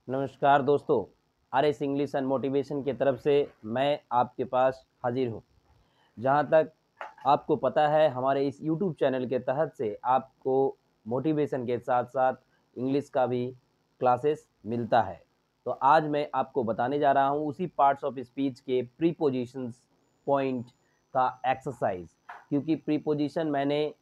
नमस्कार दोस्तों, RS English and motivation की तरफ से मैं आपके पास हाजिर हूँ। जहाँ तक आपको पता है, हमारे इस यूट्यूब चैनल के तहत से आपको मोटिवेशन के साथ साथ इंग्लिश का भी क्लासेस मिलता है। तो आज मैं आपको बताने जा रहा हूँ उसी पार्ट्स ऑफ स्पीच के प्रीपोजिशंस पॉइंट का एक्सरसाइज, क्योंकि प्रीपोजिशन मैंने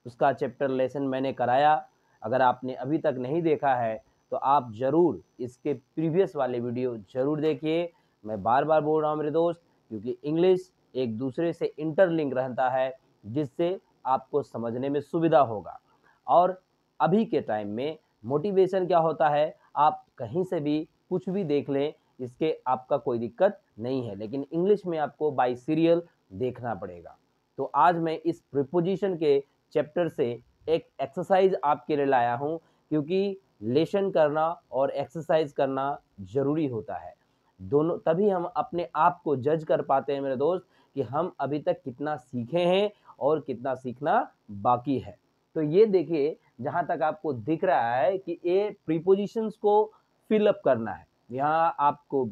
उसका चैप्टर लेसन मैंने कराया। अगर आपने अभी तक नहीं देखा है तो आप ज़रूर इसके प्रीवियस वाले वीडियो ज़रूर देखिए। मैं बार बार बोल रहा हूँ मेरे दोस्त, क्योंकि इंग्लिश एक दूसरे से इंटरलिंक रहता है, जिससे आपको समझने में सुविधा होगा। और अभी के टाइम में मोटिवेशन क्या होता है, आप कहीं से भी कुछ भी देख लें, इसके आपका कोई दिक्कत नहीं है, लेकिन इंग्लिश में आपको बाय सीरियल देखना पड़ेगा। तो आज मैं इस प्रीपोजिशन के चैप्टर से एक एक्सरसाइज आपके लिए लाया हूँ, क्योंकि लेसन करना और एक्सरसाइज करना ज़रूरी होता है। दोनों तभी हम अपने आप को जज कर पाते हैं मेरे दोस्त, कि हम अभी तक कितना सीखे हैं और कितना सीखना बाकी है। तो ये देखिए, जहाँ तक आपको दिख रहा है कि ये प्रीपोजिशंस को फिल अप करना है। यहाँ आपको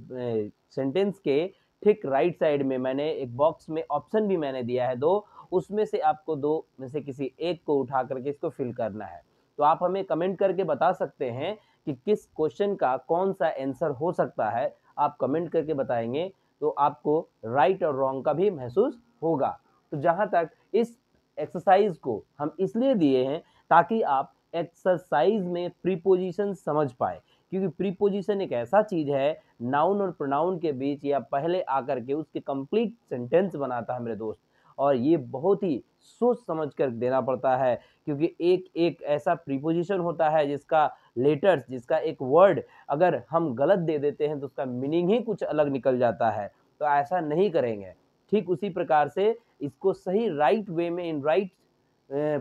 सेंटेंस के ठीक राइट साइड में मैंने एक बॉक्स में ऑप्शन भी मैंने दिया है 2, उसमें से आपको 2 में से किसी एक को उठा करके इसको फिल करना है। तो आप हमें कमेंट करके बता सकते हैं कि किस क्वेश्चन का कौन-सा आंसर हो सकता है। आप कमेंट करके बताएँगे तो आपको राइट और रॉन्ग का भी महसूस होगा। तो जहाँ तक इस एक्सरसाइज़ को हम इसलिए दिए हैं, ताकि आप एक्सरसाइज़ में प्रीपोजिशन समझ पाएँ, क्योंकि प्रीपोजिशन एक ऐसा चीज़ है, नाउन और प्रोनाउन के बीच या पहले आकर के उसके कंप्लीट सेंटेंस बनाता है मेरे दोस्त। और ये बहुत ही सोच समझ कर देना पड़ता है, क्योंकि एक ऐसा प्रीपोजिशन होता है जिसका लेटर्स, जिसका एक वर्ड अगर हम गलत दे देते हैं तो उसका मीनिंग ही कुछ अलग निकल जाता है। तो ऐसा नहीं करेंगे। ठीक उसी प्रकार से इसको सही राइट वे में, इन राइट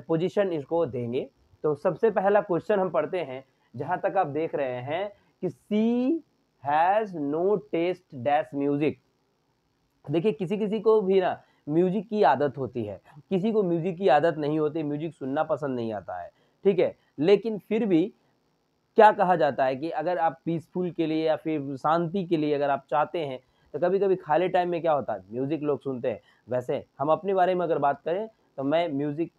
पोजीशन इसको देंगे। तो सबसे पहला क्वेश्चन हम पढ़ते हैं, जहाँ तक आप देख रहे हैं कि she has no taste dash music. देखिए, किसी-किसी को भी ना म्यूज़िक की आदत होती है, किसी को म्यूज़िक की आदत नहीं होती, म्यूज़िक सुनना पसंद नहीं आता है, ठीक है? लेकिन फिर भी क्या कहा जाता है कि अगर आप पीसफुल के लिए या फिर शांति के लिए अगर आप चाहते हैं, तो कभी-कभी खाली टाइम में क्या होता है, म्यूज़िक लोग सुनते हैं। वैसे हम अपने बारे में अगर बात करें, तो मैं म्यूज़िक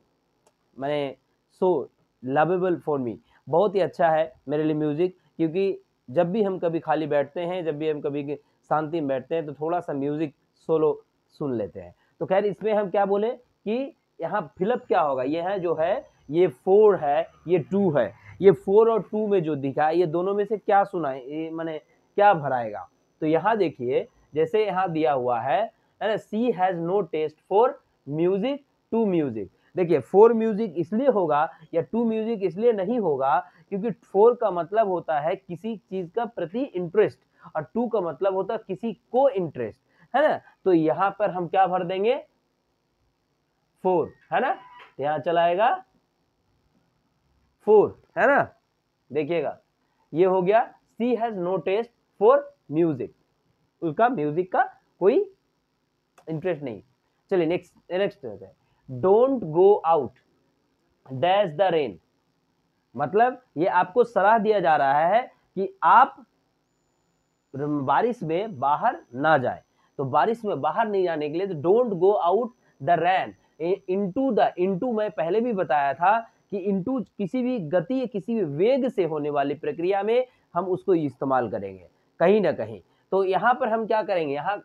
मैंने सो लवेबल फॉर मी, बहुत ही अच्छा है मेरे लिए म्यूज़िक, क्योंकि जब भी हम कभी खाली बैठते हैं, जब भी हम कभी शांति में बैठते हैं, तो थोड़ा-सा म्यूज़िक सोलो सुन लेते हैं। तो ख़ैर, इसमें हम क्या बोले कि यहाँ फ़िलअप क्या होगा, ये है जो है, ये 4 है, ये 2 है। ये 4 और 2 में जो दिखा है, ये दोनों में से क्या सुनाए, ये माने क्या भराएगा? तो यहाँ देखिए, जैसे यहाँ दिया हुआ है ना? She has no taste for music, to music. देखिए, 4 म्यूज़िक इसलिए होगा या 2 म्यूज़िक इसलिए नहीं होगा, क्योंकि 4 का मतलब होता है किसी चीज़ का प्रति इंटरेस्ट, और 2 का मतलब होता है किसी को इंटरेस्ट, है ना? तो यहाँ पर हम क्या भर देंगे? 4, है ना? यहाँ चला आएगा 4, है ना? देखिएगा, ये हो गया she has no taste for music, उसका म्यूज़िक का कोई इंटरेस्ट नहीं। चलिए नेक्स्ट नेक्स्ट है, don't go out dash the rain. मतलब ये आपको सलाह दिया जा रहा है कि आप बारिश में बाहर ना जाए। तो बारिश में बाहर नहीं जाने के लिए, तो don't go out the ran into the, into मैं पहले भी बताया था कि इनटू किसी भी गति, किसी भी वेग से होने वाली प्रक्रिया में हम उसको इस्तेमाल करेंगे कहीं ना कहीं। तो यहाँ पर हम क्या करेंगे, यहाँ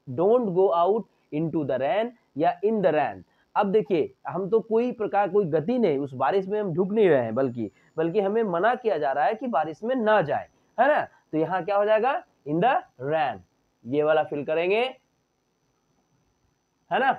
don't go out into the rain या इन द रैन। अब देखिए, हम तो कोई प्रकार कोई गति नहीं, उस बारिश में हम ढुक नहीं रहे हैं, बल्कि बल्कि हमें मना किया जा रहा है कि बारिश में ना जाए, है ना? तो यहाँ क्या हो जाएगा, इन द रैन, ये वाला फिल करेंगे, है ना?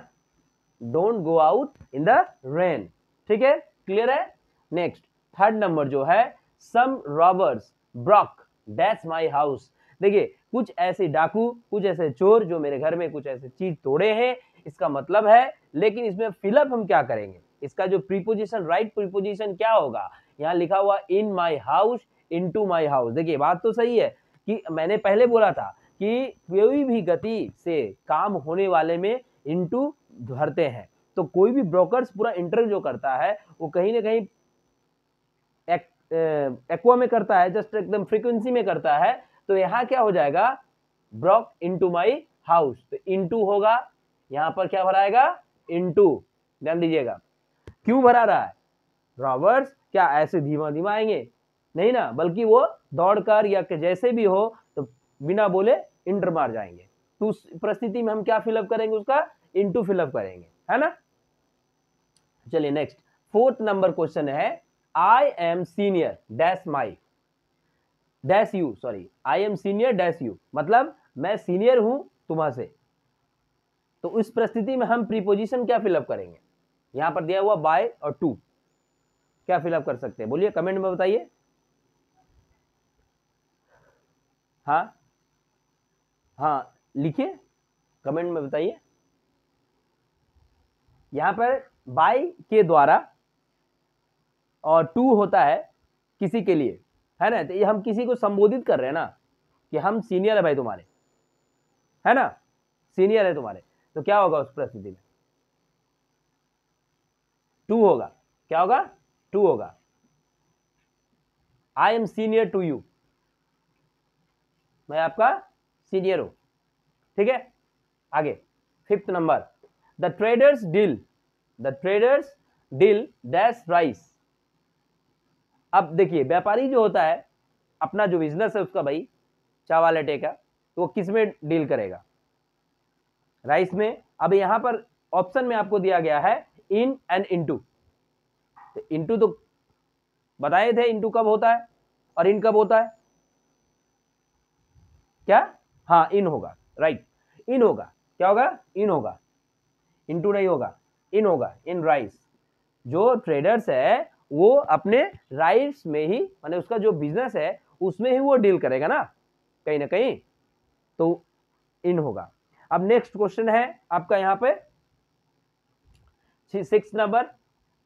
Don't go out in the rain. ठीक है, क्लियर है? नेक्स्ट, थर्ड नंबर जो है, some robbers broke dash my house. देखिए, कुछ ऐसे डाकू, कुछ ऐसे चोर जो मेरे घर में कुछ ऐसे चीज तोड़े हैं, इसका मतलब है। लेकिन इसमें फिलअप हम क्या करेंगे, इसका जो प्रीपोजिशन, राइट प्रीपोजिशन क्या होगा, यहाँ लिखा हुआ in my house, into my house. देखिए, बात तो सही है कि मैंने पहले बोला था कि कोई भी गति से काम होने वाले में इनटू भरते हैं। तो कोई भी ब्रोकर्स पूरा इंटर जो करता है, वो कहीं ना कहीं एक्वा में करता है, जस्ट एकदम फ्रीक्वेंसी में करता है, तो यहाँ क्या हो जाएगा, ब्रोक इनटू माय हाउस, तो इनटू होगा, यहाँ पर क्या भराएगा, इनटू। ध्यान दीजिएगा, क्यों भरा रहा है, रॉबर्स क्या ऐसे धीमा धीमा आएंगे, नहीं ना, बल्कि वो दौड़कर या जैसे भी हो तो बिना बोले इंटर मार जाएंगे, तो उस परिस्थिति में हम क्या फिलअप करेंगे, उसका इनटू फिलअप करेंगे, है ना। चलिए नेक्स्ट, 4th नंबर क्वेश्चन है, आई am senior dash my dash you, sorry, I am senior dash you, मतलब मैं सीनियर हूं तुम्हां से, तो उस परिस्थिति में हम प्रीपोजिशन क्या फिलअप करेंगे, यहां पर दिया हुआ बाय और टू, क्या फिलअप कर सकते हैं, बोलिए कमेंट में बताइए। हाँ हाँ लिखिए, कमेंट में बताइए। यहां पर बाय के द्वारा और टू होता है किसी के लिए, है ना, तो ये हम किसी को संबोधित कर रहे हैं ना, कि हम सीनियर है भाई तुम्हारे, है ना, सीनियर है तुम्हारे, तो क्या होगा उस परिस्थिति में, टू होगा, क्या होगा, टू होगा, I am senior to you, मैं आपका सीनियर हूं, ठीक है। आगे 5th number, the traders deal dash rice. अब देखिए, व्यापारी जो होता है, अपना जो बिजनेस है उसका भाई, चावल आटे का, तो वो किस में डील करेगा, राइस में। अब यहां पर ऑप्शन में आपको दिया गया है इन एंड इनटू, तो इनटू तो बताए थे, इनटू कब होता है और इन कब होता है, क्या, हाँ इन होगा, राइट, इन होगा, क्या होगा, इन होगा, इनटू नहीं होगा, इन होगा, इन राइस। जो ट्रेडर्स है वो अपने राइस में ही, माने उसका जो बिजनेस है उसमें ही वो डील करेगा ना कहीं, तो इन होगा। अब नेक्स्ट क्वेश्चन है आपका यहाँ पे 6th number,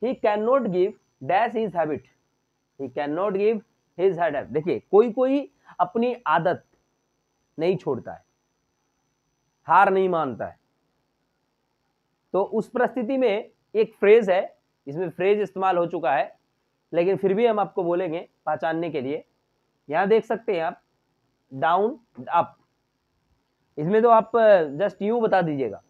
he can not give dash his habit, he can not give his habit. देखिए, कोई कोई अपनी आदत नहीं छोड़ता है, हार नहीं मानता है, तो उस परिस्थिति में एक फ्रेज है, इसमें फ्रेज इस्तेमाल हो चुका है, लेकिन फिर भी हम आपको बोलेंगे पहचानने के लिए। यहां देख सकते हैं आप, डाउन अप, इसमें तो आप जस्ट यूं बता दीजिएगा,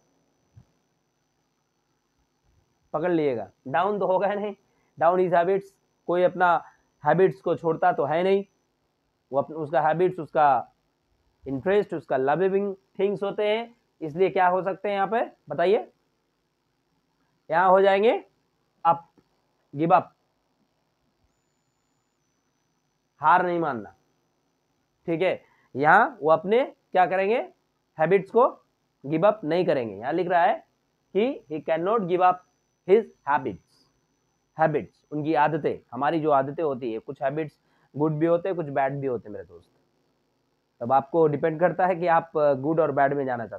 पकड़ लीजिएगा, डाउन तो होगा है नहीं, डाउन इज हैबिट्स, कोई अपना हैबिट्स को छोड़ता तो है नहीं, वो अपना उसका हैबिट्स, उसका इंटरेस्ट, उसका लविंग थिंग्स होते हैं, इसलिए क्या हो सकते हैं यहाँ पे बताइए, यहाँ हो जाएंगे अप, गिव अप, हार नहीं मानना, ठीक है। यहां वो अपने क्या करेंगे, हैबिट्स को गिव अप नहीं करेंगे, यहां लिख रहा है कि he can not give up his habits, उनकी आदतें, हमारी जो आदतें होती है, कुछ हैबिट्स गुड भी होते हैं, कुछ बैड भी होते हैं मेरे दोस्त, तब आपको डिपेंड करता है कि आप गुड और बैड में जाना चाहते हैं।